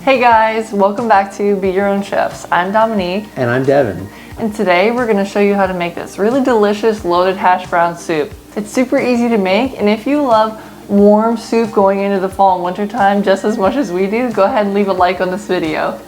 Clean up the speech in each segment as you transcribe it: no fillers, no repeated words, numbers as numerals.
Hey guys, welcome back to Be Your Own Chefs. I'm Dominique. And I'm Devin. And today we're going to show you how to make this really delicious loaded hash brown soup. It's super easy to make, and if you love warm soup going into the fall and winter time just as much as we do, go ahead and leave a like on this video.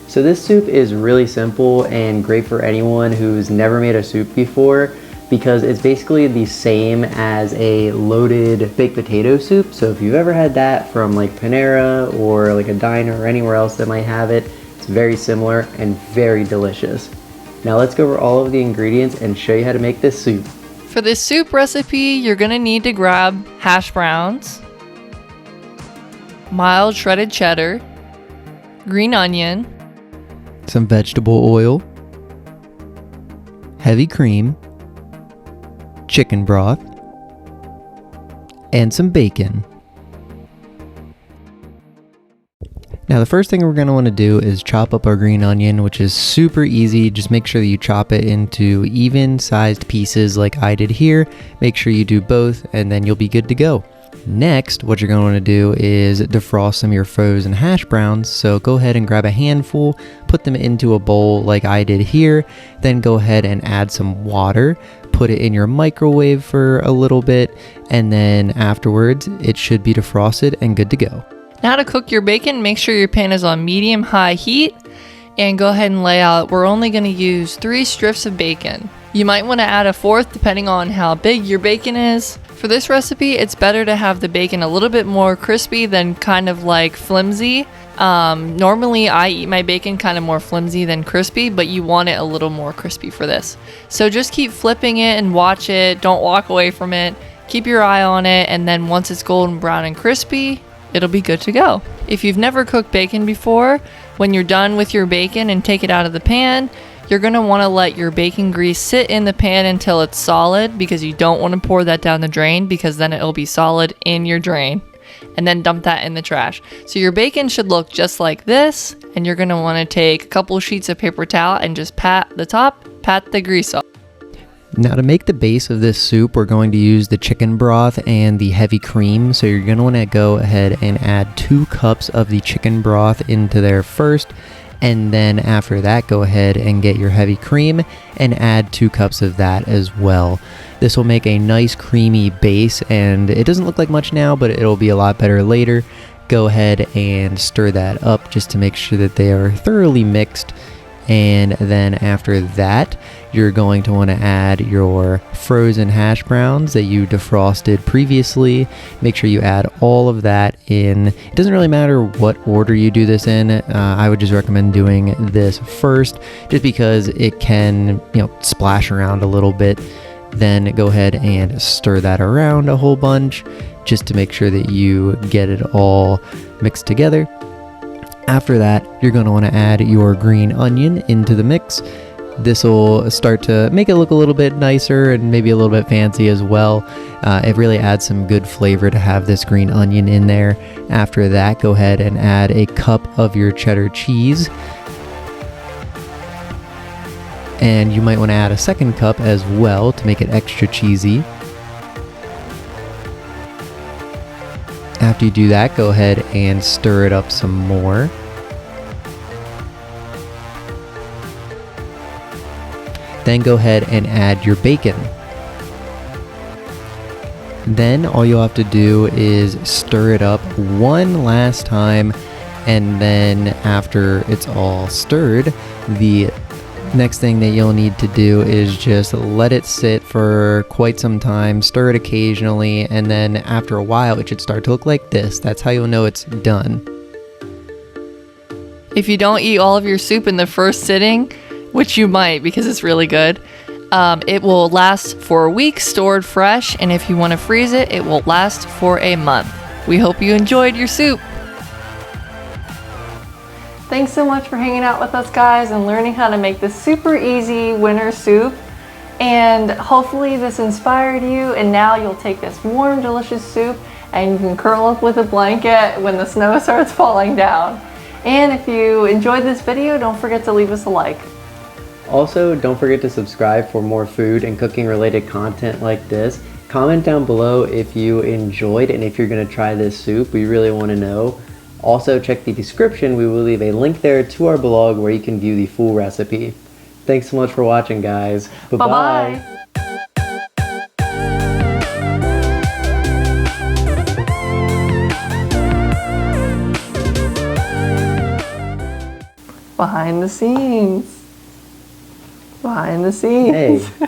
So this soup is really simple and great for anyone who's never made a soup before, because it's basically the same as a loaded baked potato soup. So if you've ever had that from like Panera or like a diner or anywhere else that might have it, it's very similar and very delicious. Now let's go over all of the ingredients and show you how to make this soup. For this soup recipe, you're gonna need to grab hash browns, mild shredded cheddar, green onion, some vegetable oil, heavy cream, chicken broth, and some bacon. Now the first thing we're going to want to do is chop up our green onion, which is super easy. Just make sure that you chop it into even sized pieces like I did here. Make sure you do both and then you'll be good to go. Next, what you're going to want to do is defrost some of your frozen hash browns. So go ahead and grab a handful, put them into a bowl like I did here. Then go ahead and add some water, put it in your microwave for a little bit, and then afterwards it should be defrosted and good to go. Now to cook your bacon, make sure your pan is on medium-high heat and go ahead and lay out. We're only going to use 3 strips of bacon. You might want to add a 4th depending on how big your bacon is. For this recipe, it's better to have the bacon a little bit more crispy than kind of like flimsy. Normally I eat my bacon kind of more flimsy than crispy, but you want it a little more crispy for this. So just keep flipping it and watch it. Don't walk away from it. Keep your eye on it, and then once it's golden brown and crispy, it'll be good to go. If you've never cooked bacon before, when you're done with your bacon and take it out of the pan, you're going to want to let your bacon grease sit in the pan until it's solid, because you don't want to pour that down the drain, because then it'll be solid in your drain, and then dump that in the trash. So your bacon should look just like this, and you're going to want to take a couple sheets of paper towel and just pat the top, pat the grease off. Now to make the base of this soup, we're going to use the chicken broth and the heavy cream. So you're going to want to go ahead and add 2 cups of the chicken broth into there first. And then after that, go ahead and get your heavy cream and add 2 cups of that as well. This will make a nice creamy base, and it doesn't look like much now, but it'll be a lot better later. Go ahead and stir that up just to make sure that they are thoroughly mixed. And then after that, you're going to want to add your frozen hash browns that you defrosted previously. Make sure you add all of that in. It doesn't really matter what order you do this in. I would just recommend doing this first, just because it can, splash around a little bit. Then go ahead and stir that around a whole bunch just to make sure that you get it all mixed together. After that, you're going to want to add your green onion into the mix. This will start to make it look a little bit nicer and maybe a little bit fancy as well. It really adds some good flavor to have this green onion in there. After that, go ahead and add a cup of your cheddar cheese. And you might want to add a 2nd cup as well to make it extra cheesy. After you do that, go ahead and stir it up some more. Then go ahead and add your bacon. Then all you'll have to do is stir it up one last time, and then after it's all stirred, the next thing that you'll need to do is just let it sit for quite some time, stir it occasionally, and then after a while it should start to look like this. That's how you'll know it's done. If you don't eat all of your soup in the first sitting, which you might because it's really good, it will last for a week stored fresh, and if you want to freeze it, it will last for a month. We hope you enjoyed your soup. Thanks so much for hanging out with us, guys, and learning how to make this super easy winter soup. And hopefully this inspired you, and now you'll take this warm, delicious soup and you can curl up with a blanket when the snow starts falling down. And if you enjoyed this video, don't forget to leave us a like. Also, don't forget to subscribe for more food and cooking related content like this. Comment down below if you enjoyed and if you're going to try this soup. We really want to know. Also, check the description. We will leave a link there to our blog where you can view the full recipe. Thanks so much for watching, guys. Bye-bye. Bye-bye. Behind the scenes. Behind the scenes. Hey.